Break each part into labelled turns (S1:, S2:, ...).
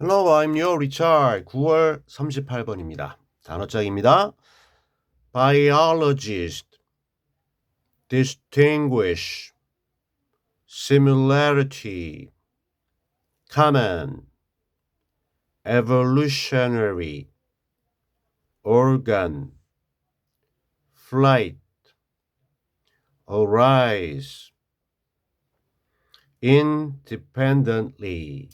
S1: Hello, I'm your Richard. 9월 38번입니다. 단어짝입니다. Biologist, distinguish, similarity, common, evolutionary, organ, flight, arise, independently,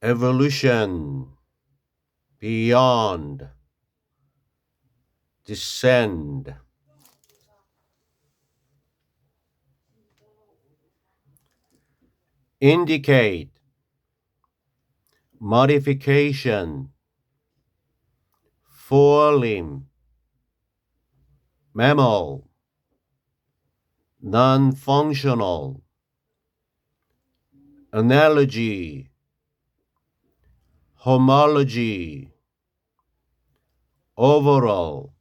S1: evolution, beyond, descend, indicate, modification, forelimb, mammal, non-functional, analogy, homology, overall,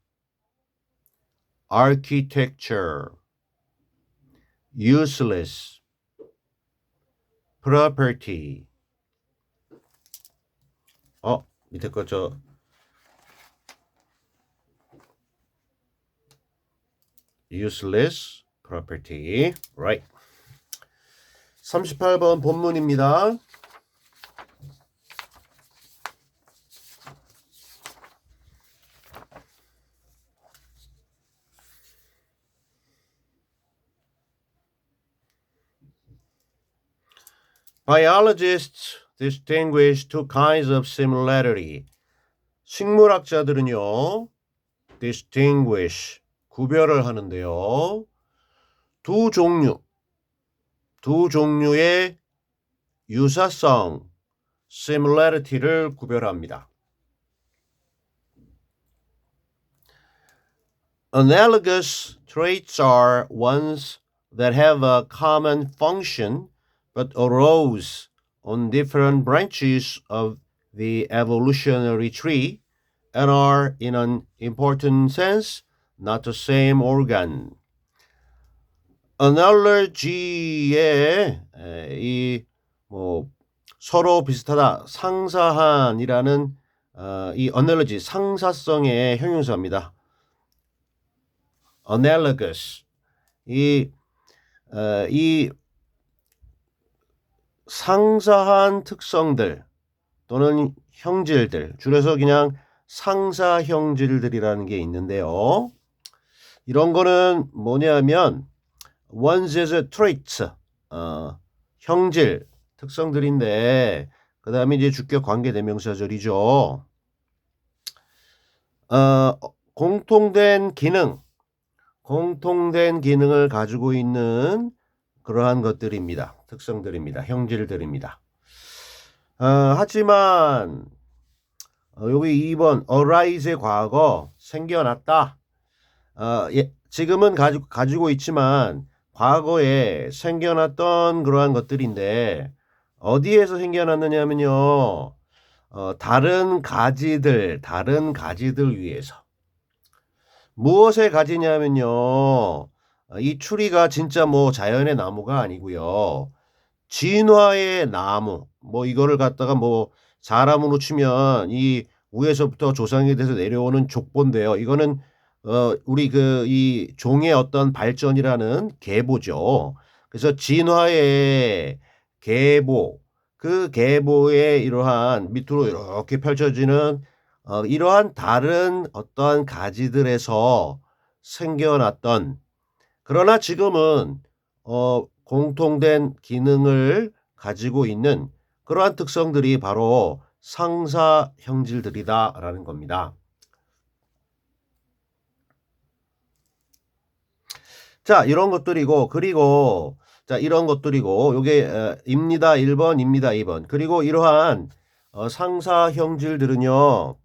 S1: architecture, useless, property. 밑에 거 useless, property. Right. 38번 본문입니다. Biologists distinguish two kinds of similarity. 식물학자들은요, distinguish, 구별을 하는데요. 두 종류의 유사성, similarity를 구별합니다. Analogous traits are ones that have a common function but arose on different branches of the evolutionary tree and are, in an important sense, not the same organ. analogy에 서로 비슷하다, 상사한이라는 이 analogy, 상사성의 형용사입니다. analogous, 이 상사한 특성들 또는 형질들, 줄여서 그냥 상사 형질들이라는 게 있는데요. 이런 거는 뭐냐면 one's traits, 형질, 특성들인데 그 다음에 이제 주격 관계 대명사절이죠. 공통된 기능을 가지고 있는 그러한 것들입니다. 특성들입니다. 형질들입니다. 하지만 여기 2번 arise의 과거, 생겨났다. 지금은 가지고 있지만 과거에 생겨났던 그러한 것들인데 어디에서 생겨났느냐면요. 다른 가지들 위해서. 무엇의 가지냐면요. 이 추리가 진짜 자연의 나무가 아니고요. 진화의 나무. 이거를 갖다가 사람으로 치면 이 위에서부터 조상에 대해서 내려오는 족보인데요. 이거는 우리 이 종의 어떤 발전이라는 계보죠. 그래서 진화의 계보, 그 계보의 이러한 밑으로 이렇게 펼쳐지는 이러한 다른 어떠한 가지들에서 생겨났던, 그러나 지금은 공통된 기능을 가지고 있는 그러한 특성들이 바로 상사 형질들이다라는 겁니다. 자, 이런 것들이고, 그리고 이런 것들이고, 요게 입니다 1번, 입니다 2번. 그리고 이러한 상사 형질들은요.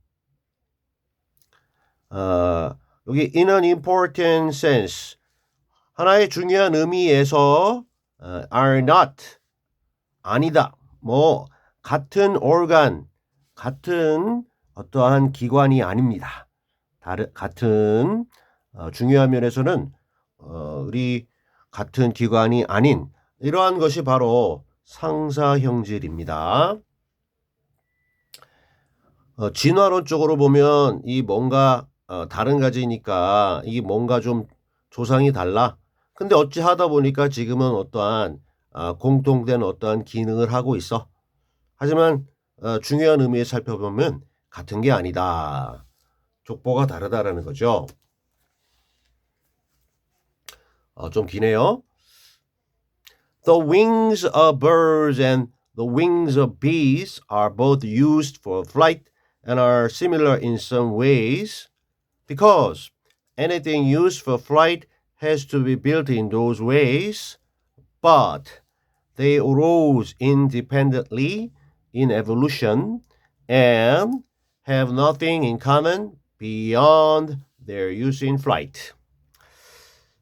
S1: 여기 in an important sense, 하나의 중요한 의미에서 are not, 아니다. 같은 organ, 같은 어떠한 기관이 아닙니다. 같은 중요한 면에서는 우리 같은 기관이 아닌, 이러한 것이 바로 상사형질입니다. 진화론적으로 보면 이 뭔가 다른 가지니까 이 뭔가 좀 조상이 달라. 근데 어찌 하다 보니까 지금은 어떠한 공통된 어떠한 기능을 하고 있어. 하지만 중요한 의미에 살펴보면 같은 게 아니다. 족보가 다르다라는 거죠. 좀 기네요. The wings of birds and the wings of bees are both used for flight and are similar in some ways because anything used for flight has to be built in those ways, but they arose independently in evolution and have nothing in common beyond their use in flight.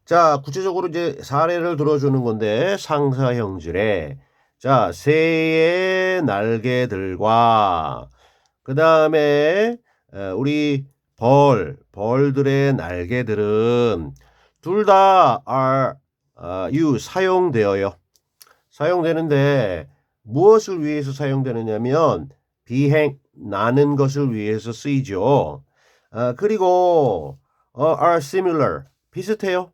S1: 자, 구체적으로 이제 사례를 들어주는 건데 상사형질에 자, 새의 날개들과 그 다음에 우리 벌들의 날개들은 둘 다 사용되어요. 사용되는데 무엇을 위해서 사용되느냐면 나는 것을 위해서 쓰이죠. 그리고 are similar 비슷해요.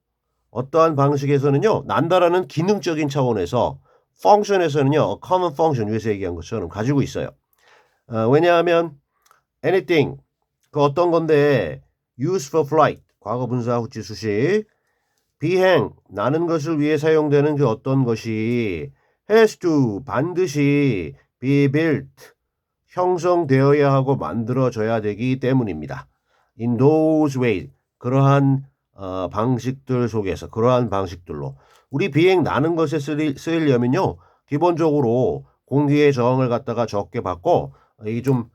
S1: 어떠한 방식에서는요. 난다라는 기능적인 차원에서 function에서는요. common function 위에서 얘기한 것처럼 가지고 있어요. 왜냐하면 anything 그 어떤 건데 use for flight 과거 분사 후치 수식 비행 나는 것을 위해 사용되는 그 어떤 것이 has to 반드시 be built 형성되어야 하고 만들어져야 되기 때문입니다. In those ways 그러한 방식들 속에서 그러한 방식들로 우리 비행 나는 것에 쓰이려면요 기본적으로 공기의 저항을 갖다가 적게 받고 이게 좀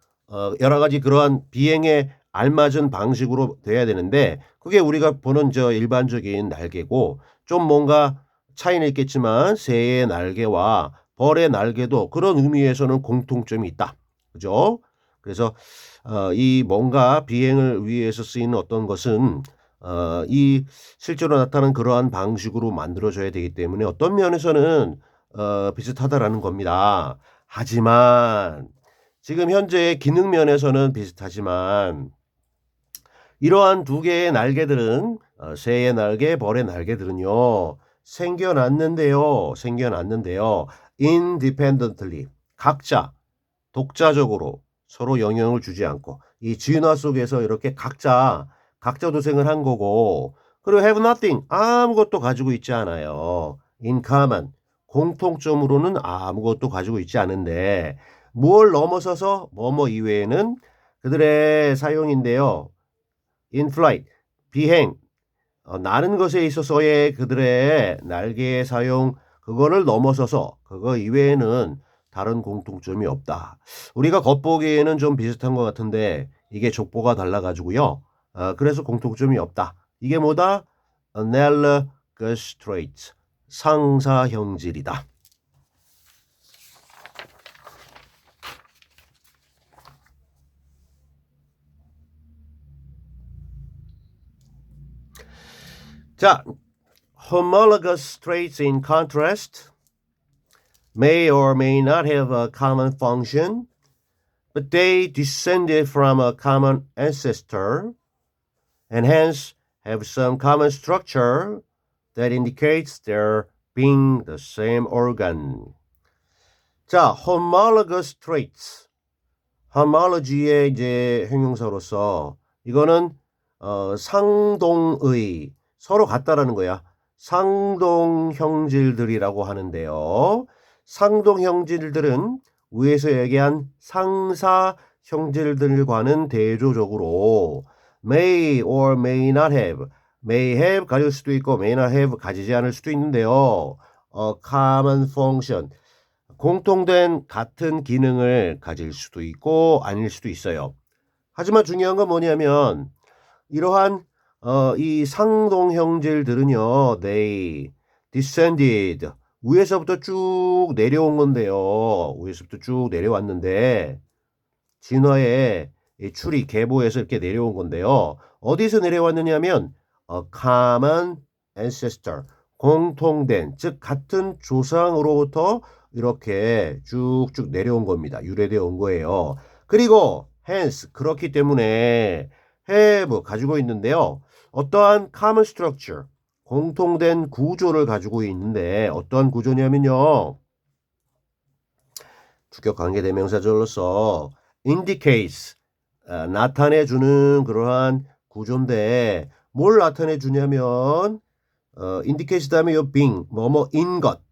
S1: 여러 가지 그러한 비행에 알맞은 방식으로 돼야 되는데 그게 우리가 보는 저 일반적인 날개고 좀 뭔가 차이는 있겠지만 새의 날개와 벌의 날개도 그런 의미에서는 공통점이 있다. 그죠? 그래서 이 뭔가 비행을 위해서 쓰이는 어떤 것은 이 실제로 나타나는 그러한 방식으로 만들어져야 되기 때문에 어떤 면에서는 비슷하다라는 겁니다. 하지만 지금 현재의 기능 면에서는 비슷하지만 이러한 두 개의 날개들은 새의 날개, 벌의 날개들은요. 생겨났는데요. independently 각자 독자적으로 서로 영향을 주지 않고 이 진화 속에서 이렇게 각자 도생을 한 거고 그리고 have nothing 아무것도 가지고 있지 않아요. in common 공통점으로는 아무것도 가지고 있지 않은데 뭘 넘어서서 뭐뭐 이외에는 그들의 사용인데요. in flight 비행 나는 것에 있어서의 그들의 날개의 사용 그거를 넘어서서 그거 이외에는 다른 공통점이 없다. 우리가 겉보기에는 좀 비슷한 것 같은데 이게 족보가 달라가지고요. 그래서 공통점이 없다. 이게 뭐다? analogous traits. 상사형질이다. 자, homologous traits in contrast may or may not have a common function, but they descended from a common ancestor and hence have some common structure that indicates their being the same organ. 자, homologous traits. homology의 이제 형용사로서 이거는 상동의 서로 같다라는 거야. 상동 형질들이라고 하는데요. 상동 형질들은 위에서 얘기한 상사 형질들과는 대조적으로 may or may not have, may have 가질 수도 있고 may not have 가지지 않을 수도 있는데요. common function, 공통된 같은 기능을 가질 수도 있고 아닐 수도 있어요. 하지만 중요한 건 뭐냐면 이러한 이 상동 형질들은요, they descended 위에서부터 쭉 내려온 건데요. 위에서부터 쭉 내려왔는데 진화의 추리 계보에서 이렇게 내려온 건데요. 어디서 내려왔느냐면 common ancestor 공통된 즉 같은 조상으로부터 이렇게 쭉쭉 내려온 겁니다. 유래되어 온 거예요. 그리고 hence 그렇기 때문에 have 가지고 있는데요. 어떠한 common structure 공통된 구조를 가지고 있는데 어떠한 구조냐면요. 주격 관계대명사절로서 indicates 나타내주는 그러한 구조인데 뭘 나타내주냐면 indicate 다음에 요 being 뭐뭐인 것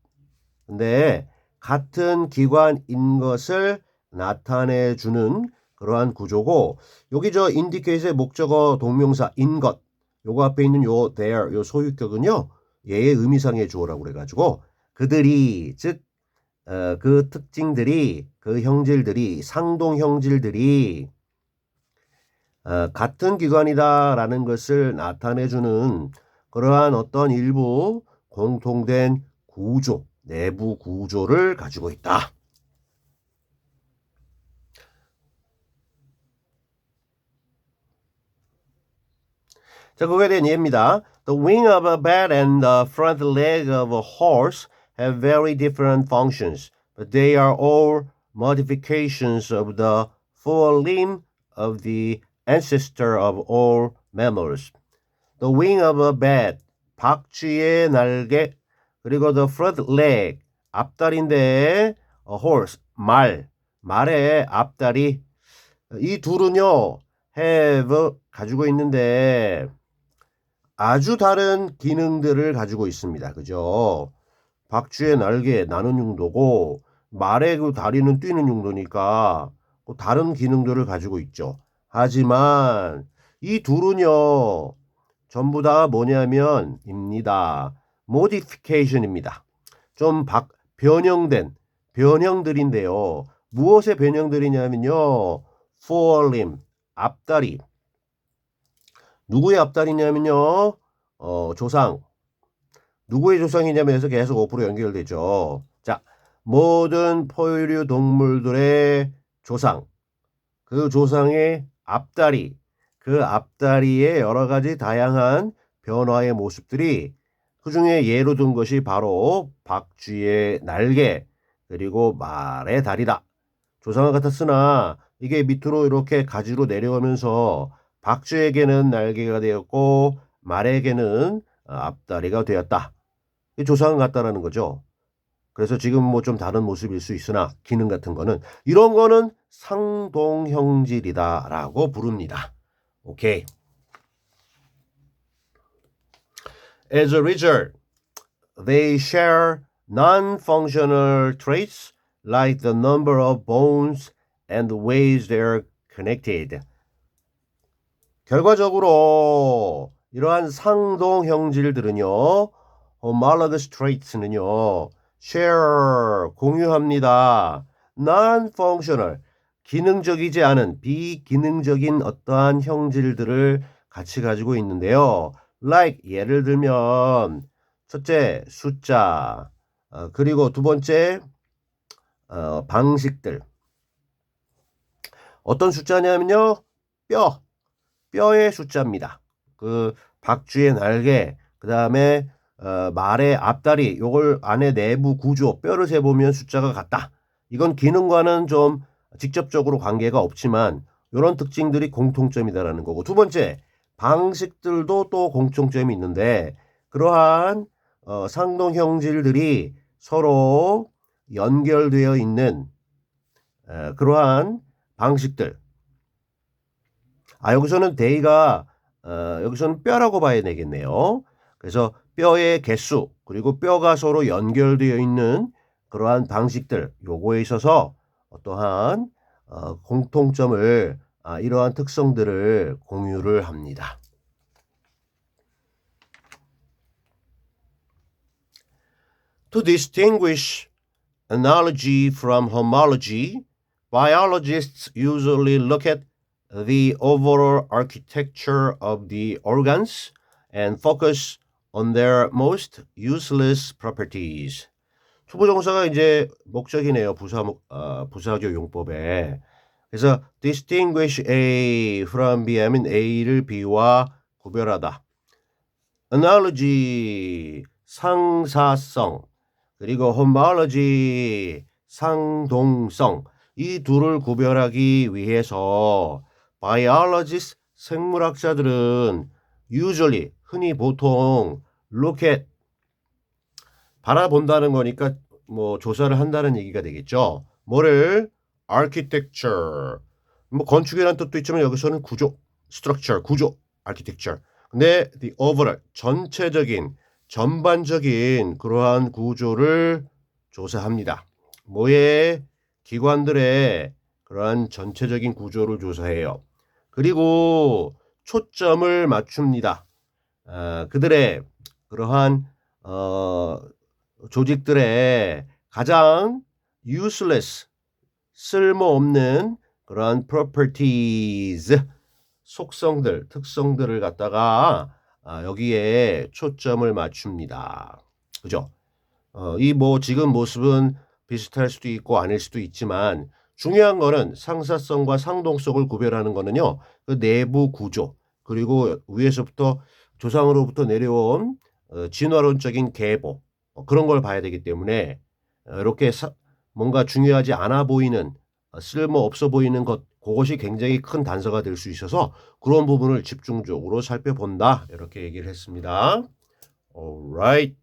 S1: 근데 같은 기관인 것을 나타내주는 그러한 구조고 여기 저 indicate의 목적어 동명사 인 것 요거 앞에 있는 요 there 요 소유격은요 얘의 의미상의 주어라고 그래가지고 그들이 즉 그 특징들이 그 형질들이 상동 형질들이 같은 기관이다라는 것을 나타내주는 그러한 어떤 일부 공통된 구조, 내부 구조를 가지고 있다. 자, 그거에 대한 예입니다. The wing of a bat and the front leg of a horse have very different functions, but they are all modifications of the forelimb of the ancestor of all mammals. The wing of a bat, 박쥐의 날개, 그리고 the front leg, 앞다리인데 a horse, 말의 앞다리. 이 둘은요, have 가지고 있는데 아주 다른 기능들을 가지고 있습니다. 그죠? 박쥐의 날개 나는 용도고 말의 그 다리는 뛰는 용도니까 다른 기능들을 가지고 있죠. 하지만 이 둘은요. 전부 다 뭐냐면 입니다. modification입니다. 좀 변형된 변형들인데요. 무엇의 변형들이냐면요. forelimb 앞다리 누구의 앞다리냐면요. 조상. 누구의 조상이냐면 해서 계속 5% 연결되죠. 자, 모든 포유류 동물들의 조상. 그 조상의 앞다리. 그 앞다리의 여러 가지 다양한 변화의 모습들이 그중에 예로 든 것이 바로 박쥐의 날개 그리고 말의 다리다. 조상과 같았으나 이게 밑으로 이렇게 가지로 내려오면서 박쥐에게는 날개가 되었고 말에게는 앞다리가 되었다. 조상은 같다라는 거죠. 그래서 지금 뭐 좀 다른 모습일 수 있으나 기능 같은 거는 이런 거는 상동형질이다라고 부릅니다. 오케이. As a result, they share non-functional traits like the number of bones and the ways they're connected. 결과적으로 이러한 상동 형질들은요. homologous traits는요. share 공유합니다. non-functional 기능적이지 않은 비기능적인 어떠한 형질들을 같이 가지고 있는데요. like 예를 들면 첫째 숫자 그리고 두 번째 방식들 어떤 숫자냐면요. 뼈의 숫자입니다. 그 박쥐의 날개, 그 다음에 말의 앞다리, 요걸 안에 내부 구조, 뼈를 세보면 숫자가 같다. 이건 기능과는 좀 직접적으로 관계가 없지만 이런 특징들이 공통점이다라는 거고 두 번째 방식들도 또 공통점이 있는데 그러한 상동 형질들이 서로 연결되어 있는 그러한 방식들 여기서는 데이가 여기서는 뼈라고 봐야 되겠네요. 그래서 뼈의 개수 그리고 뼈가 서로 연결되어 있는 그러한 방식들 요거에 있어서 어떠한 공통점을 이러한 특성들을 공유를 합니다. To distinguish analogy from homology, biologists usually look at the overall architecture of the organs and focus on their most useless properties. 초보정사가 이제 목적이네요. 부사교 용법에. 그래서 distinguish A from B 하면 A를 B와 구별하다. analogy 상사성. 그리고 homology, 상동성. 이 둘을 구별하기 위해서 biologists, 생물학자들은 usually, 흔히 보통 look at, 바라본다는 거니까 뭐 조사를 한다는 얘기가 되겠죠. 뭐를? architecture. 뭐 건축이라는 뜻도 있지만 여기서는 구조, structure, 구조, architecture. 근데 the overall, 전체적인, 전반적인 그러한 구조를 조사합니다. 뭐의? 기관들의 그러한 전체적인 구조를 조사해요. 그리고 초점을 맞춥니다. 그들의 그러한 조직들의 가장 useless, 쓸모없는 그러한 properties, 속성들, 특성들을 갖다가 여기에 초점을 맞춥니다. 그죠? 이 뭐 지금 모습은 비슷할 수도 있고 아닐 수도 있지만 중요한 거는 상사성과 상동성을 구별하는 거는요. 그 내부 구조 그리고 위에서부터 조상으로부터 내려온 진화론적인 계보 그런 걸 봐야 되기 때문에 이렇게 뭔가 중요하지 않아 보이는 쓸모 없어 보이는 것 그것이 굉장히 큰 단서가 될 수 있어서 그런 부분을 집중적으로 살펴본다 이렇게 얘기를 했습니다. Alright.